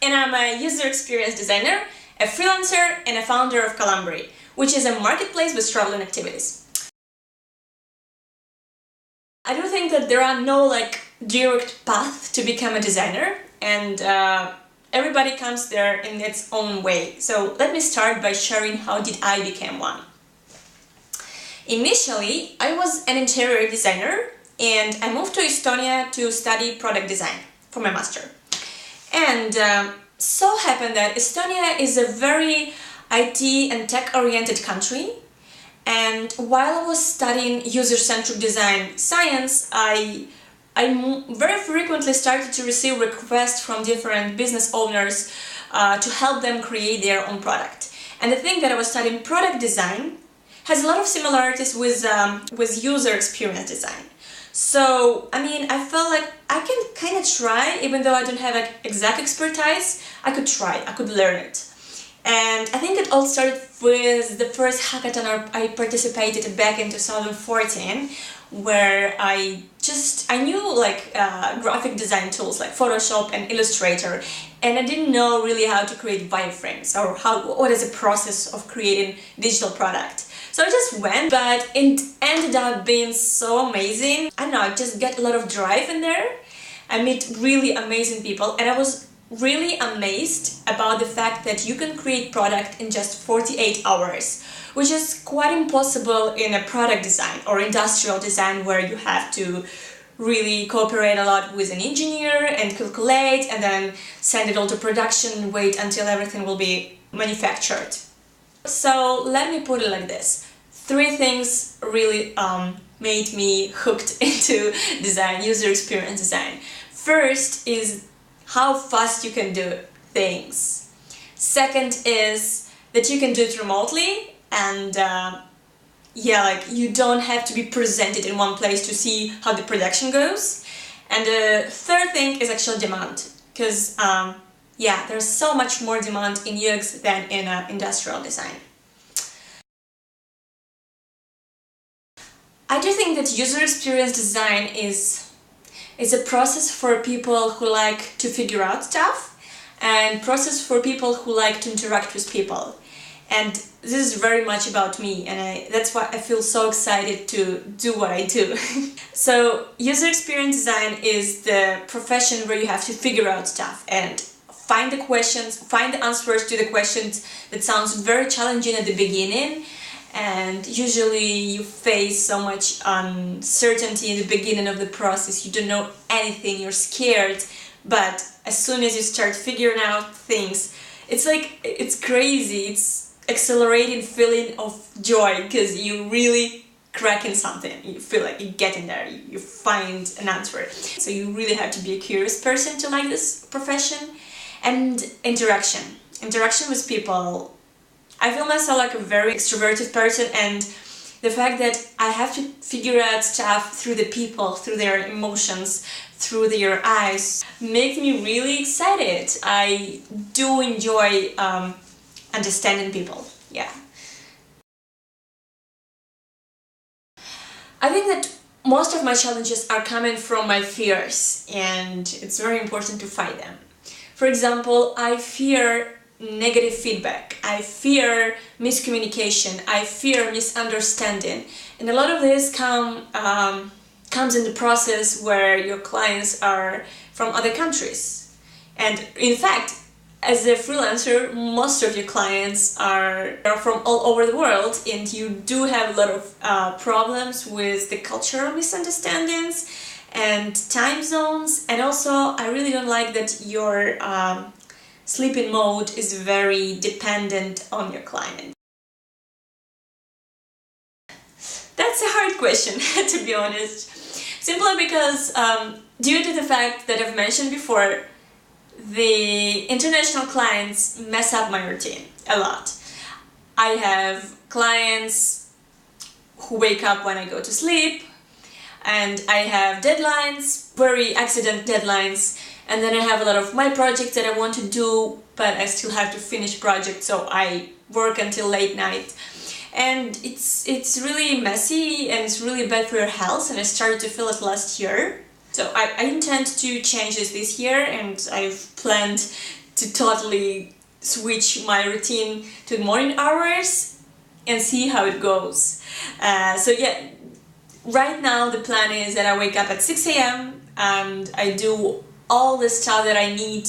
and I'm a user experience designer, a freelancer, and a founder of Calambri, which is a marketplace with traveling activities. I do think that there are no direct path to become a designer, and everybody comes there in its own way. So let me start by sharing how did I become one. Initially, I was an interior designer and I moved to Estonia to study product design for my master. And so happened that Estonia is a very IT and tech-oriented country, and while I was studying user-centric design science, I very frequently started to receive requests from different business owners to help them create their own product. And the thing that I was studying product design has a lot of similarities with user experience design. So, I felt like I can kind of try, even though I don't have exact expertise, I could try, I could learn it. And I think it all started with the first hackathon I participated back in 2014, where I knew graphic design tools like Photoshop and Illustrator, and I didn't know really how to create wireframes or what is the process of creating digital product. So I just went, but it ended up being so amazing. I don't know, I just get a lot of drive in there. I meet really amazing people, and I was really amazed about the fact that you can create product in just 48 hours, which is quite impossible in a product design or industrial design, where you have to really cooperate a lot with an engineer and calculate and then send it all to production and wait until everything will be manufactured. So let me put it like this. 3 things really made me hooked into design, user experience design. First is how fast you can do things. Second is that you can do it remotely, and you don't have to be presented in one place to see how the production goes. And the third thing is actual demand, because there's so much more demand in UX than in industrial design. I do think that user experience design is a process for people who like to figure out stuff, and process for people who like to interact with people. And this is very much about me, and that's why I feel so excited to do what I do. So user experience design is the profession where you have to figure out stuff and find the answers to the questions that sounds very challenging at the beginning. And usually you face so much uncertainty in the beginning of the process. You don't know anything, you're scared, but as soon as you start figuring out things, it's crazy, it's accelerating feeling of joy, because you really cracking something, you feel like you get in there, you find an answer. So you really have to be a curious person to like this profession. And interaction with people. I feel myself like a very extroverted person, and the fact that I have to figure out stuff through the people, through their emotions, through their eyes, makes me really excited. I do enjoy understanding people, yeah. I think that most of my challenges are coming from my fears, and it's very important to fight them. For example, I fear negative feedback, I fear miscommunication, I fear misunderstanding, and a lot of this comes in the process where your clients are from other countries. And in fact, as a freelancer, most of your clients are from all over the world, and you do have a lot of problems with the cultural misunderstandings and time zones. And also, I really don't like that your sleeping mode is very dependent on your client. That's a hard question, to be honest. Simply because, due to the fact that I've mentioned before, the international clients mess up my routine a lot. I have clients who wake up when I go to sleep, and I have deadlines, very accident deadlines, and then I have a lot of my projects that I want to do, but I still have to finish projects, so I work until late night. And it's really messy, and it's really bad for your health, and I started to feel it last year. So I intend to change this year, and I've planned to totally switch my routine to morning hours and see how it goes. So yeah, right now the plan is that I wake up at 6 a.m. and I do all the stuff that I need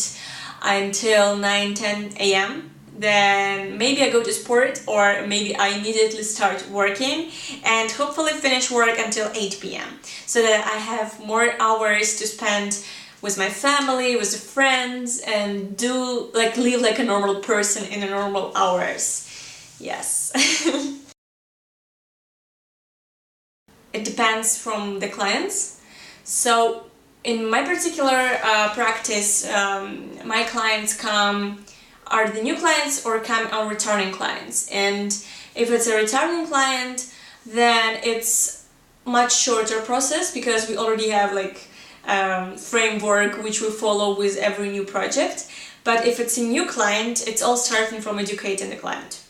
until 9-10 a.m. Then maybe I go to sport, or maybe I immediately start working and hopefully finish work until 8 p.m. so that I have more hours to spend with my family, with friends, and live like a normal person in a normal hours. Yes. It depends from the clients. So in my particular practice, my clients are the new clients or come are returning clients. And if it's a returning client, then it's much shorter process because we already have framework which we follow with every new project. But if it's a new client, it's all starting from educating the client.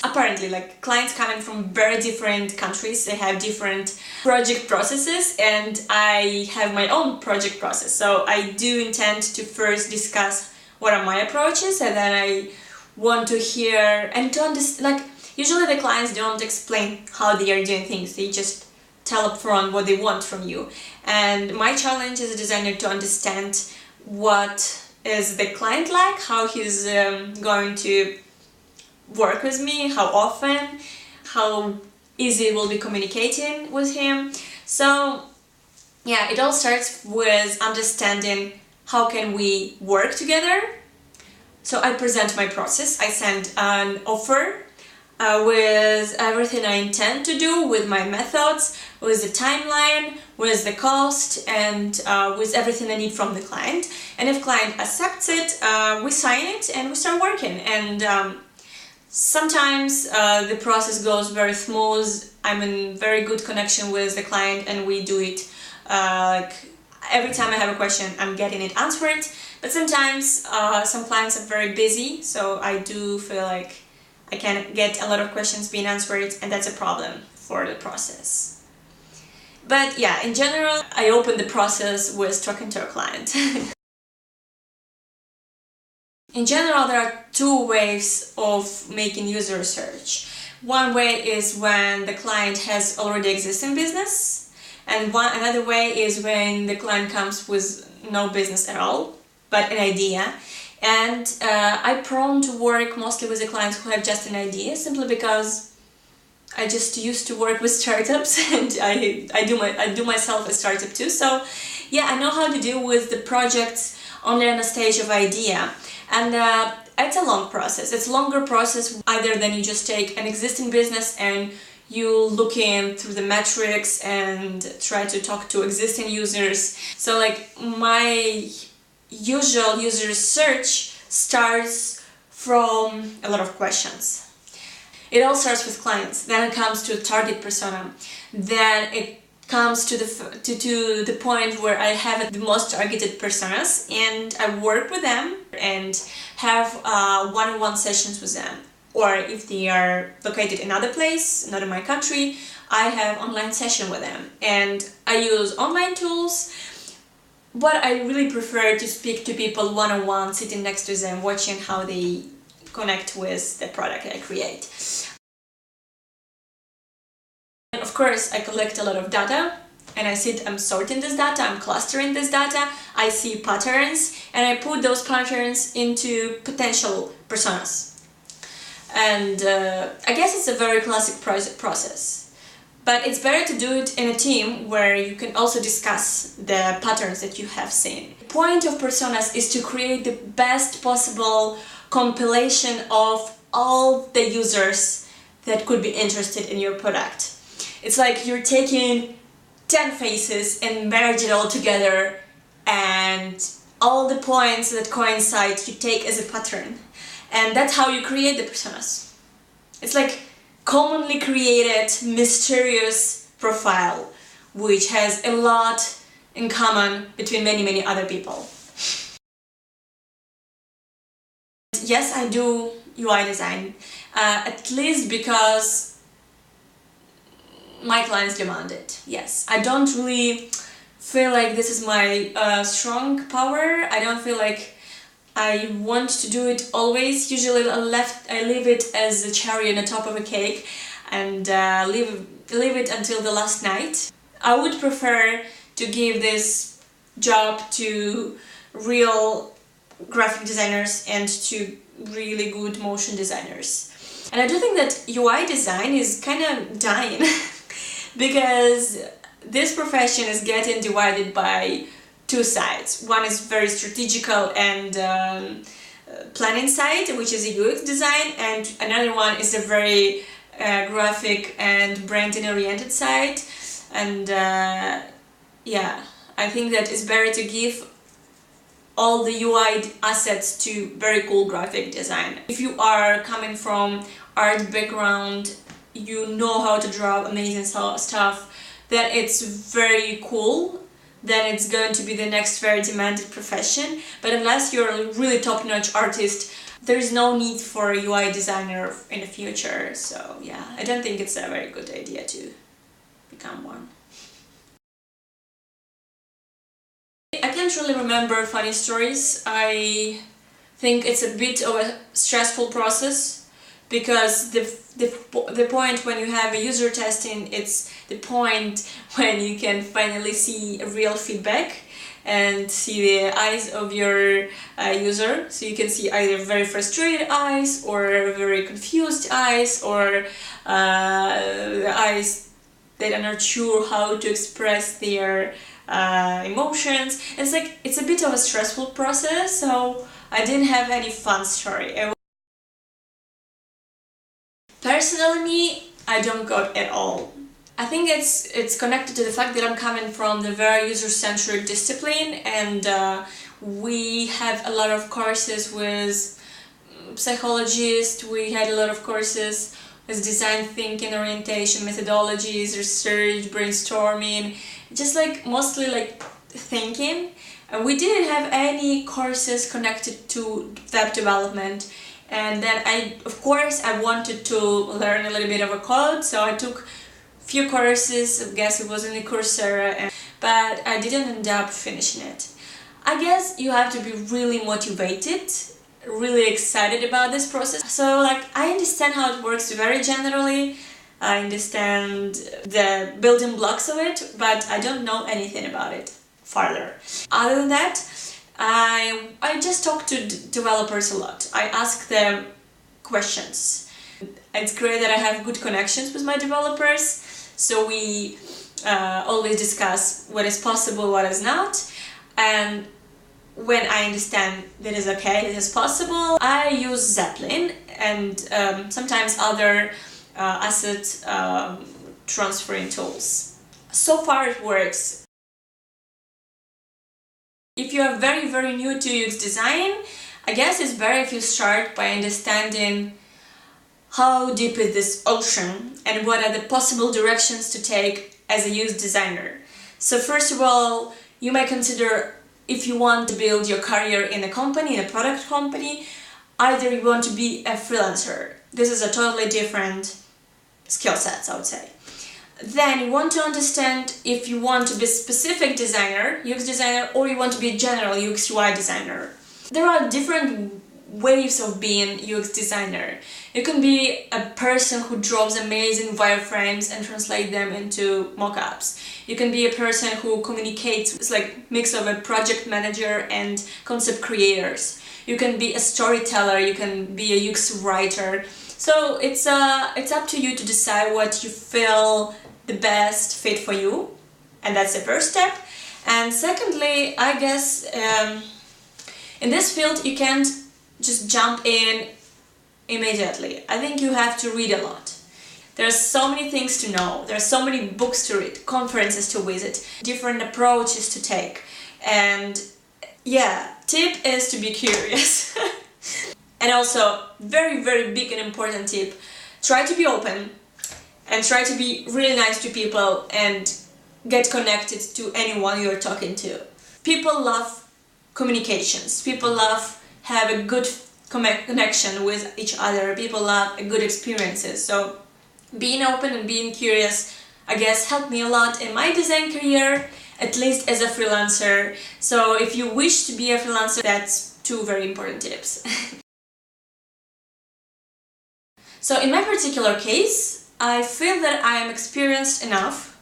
Apparently, clients coming from very different countries, they have different project processes, and I have my own project process. So I do intend to first discuss what are my approaches, and then I want to hear and to understand. Usually the clients don't explain how they are doing things, they just tell upfront what they want from you. And my challenge as a designer to understand what is the client like, how he's going to work with me, how often, how easy it will be communicating with him. So yeah, it all starts with understanding how can we work together. So I present my process, I send an offer with everything I intend to do, with my methods, with the timeline, with the cost, and with everything I need from the client. And if client accepts it, we sign it and we start working. And sometimes the process goes very smooth. I'm in very good connection with the client, and we do it every time I have a question, I'm getting it answered. But sometimes some clients are very busy, so I do feel like I can't get a lot of questions being answered, and that's a problem for the process. But yeah, in general, I open the process with talking to a client. In general, there are two ways of making user research. One way is when the client has already existing business, and another way is when the client comes with no business at all, but an idea. And I'm prone to work mostly with the clients who have just an idea, simply because I just used to work with startups, and I do myself a startup too. So yeah, I know how to deal with the projects only on a stage of idea. And it's a long process. It's a longer process either than you just take an existing business and you look in through the metrics and try to talk to existing users. So my usual user research starts from a lot of questions. It all starts with clients, then it comes to target persona, then it comes to the point where I have the most targeted personas, and I work with them and have one-on-one sessions with them. Or if they are located in another place, not in my country, I have online session with them. And I use online tools, but I really prefer to speak to people one-on-one, sitting next to them, watching how they connect with the product I create. And of course, I collect a lot of data, and I'm sorting this data, I'm clustering this data, I see patterns, and I put those patterns into potential personas. And I guess it's a very classic process. But it's better to do it in a team where you can also discuss the patterns that you have seen. The point of personas is to create the best possible compilation of all the users that could be interested in your product. It's like you're taking 10 faces and merge it all together, and all the points that coincide you take as a pattern. And that's how you create the personas. It's like commonly created, mysterious profile, which has a lot in common between many other people. Yes, I do UI design, at least because my clients demand it. Yes, I don't really feel like this is my strong power. I don't feel like I want to do it always. Usually I leave it as a cherry on the top of a cake and leave it until the last night. I would prefer to give this job to real graphic designers and to really good motion designers. And I do think that UI design is kind of dying because this profession is getting divided by two sides. One is very strategical and planning side, which is a UX design, and another one is a very graphic and branding oriented side. And yeah, I think that it's better to give all the UI assets to very cool graphic design. If you are coming from art background, you know how to draw amazing stuff, then it's very cool, then it's going to be the next very demanded profession. But unless you're a really top-notch artist, there is no need for a UI designer in the future. So yeah, I don't think it's a very good idea to become one. I can't really remember funny stories. I think it's a bit of a stressful process because the point when you have a user testing, it's the point when you can finally see a real feedback and see the eyes of your user. So you can see either very frustrated eyes or very confused eyes or eyes that are not sure how to express their emotions. It's a bit of a stressful process, so I didn't have any fun story. Personally, me, I don't code at all. I think it's connected to the fact that I'm coming from the very user-centric discipline, and we have a lot of courses with psychologists, we had a lot of courses with design thinking, orientation, methodologies, research, brainstorming, just mostly thinking. And we didn't have any courses connected to web development. And then of course I wanted to learn a little bit of a code, so I took few courses. I guess it was in the Coursera, but I didn't end up finishing it. I guess you have to be really motivated, really excited about this process. So I understand how it works very generally, I understand the building blocks of it, but I don't know anything about it further. Other than that, I just talk to developers a lot. I ask them questions. It's great that I have good connections with my developers, so we always discuss what is possible, what is not, and when I understand that is okay, this is possible, I use Zeppelin and sometimes other asset transferring tools. So far it works. If you are very, very new to UX design, I guess it's better if you start by understanding how deep is this ocean and what are the possible directions to take as a UX designer. So first of all, you may consider if you want to build your career in a company, in a product company, either you want to be a freelancer. This is a totally different skill set, I would say. Then you want to understand if you want to be a specific designer, UX designer, or you want to be a general UX UI designer. There are different ways of being UX designer. You can be a person who draws amazing wireframes and translate them into mockups. You can be a person who communicates. It's like mix of a project manager and concept creators. You can be a storyteller. You can be a UX writer. So it's up to you to decide what you feel the best fit for you, and that's the first step. And secondly, I guess in this field you can't just jump in immediately. I think you have to read a lot. There are so many things to know, there are so many books to read, conferences to visit, different approaches to take. And yeah, tip is to be curious. And also, very, very big and important tip, try to be open and try to be really nice to people and get connected to anyone you're talking to. People love communications, people love have a good connection with each other, people love good experiences. So being open and being curious, I guess, helped me a lot in my design career, at least as a freelancer. So if you wish to be a freelancer, that's two very important tips. So in my particular case, I feel that I am experienced enough.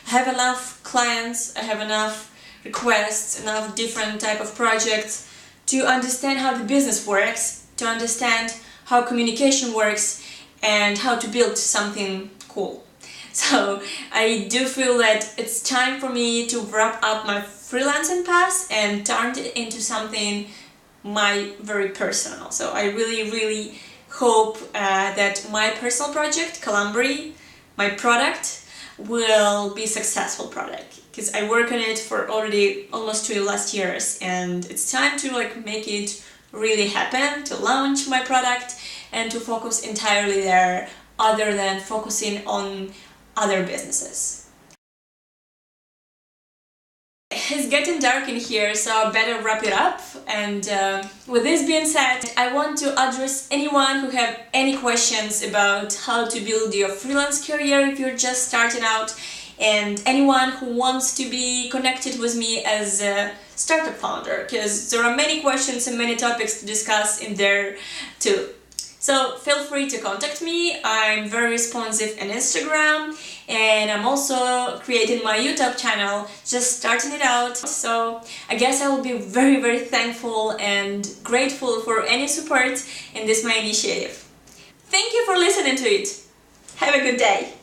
I have enough clients, I have enough requests, enough different type of projects to understand how the business works, to understand how communication works, and how to build something cool. So I do feel that it's time for me to wrap up my freelancing past and turn it into something very personal. So I really hope that my personal project, Calambri, my product, will be a successful product, because I work on it for already almost 2 last years, and it's time to make it really happen, to launch my product and to focus entirely there, other than focusing on other businesses. It's getting dark in here, so I better wrap it up. And with this being said, I want to address anyone who have any questions about how to build your freelance career if you're just starting out, and anyone who wants to be connected with me as a startup founder, because there are many questions and many topics to discuss in there too. So feel free to contact me. I'm very responsive on Instagram, and I'm also creating my YouTube channel, just starting it out. So I guess I will be very thankful and grateful for any support in this my initiative. Thank you for listening to it. Have a good day.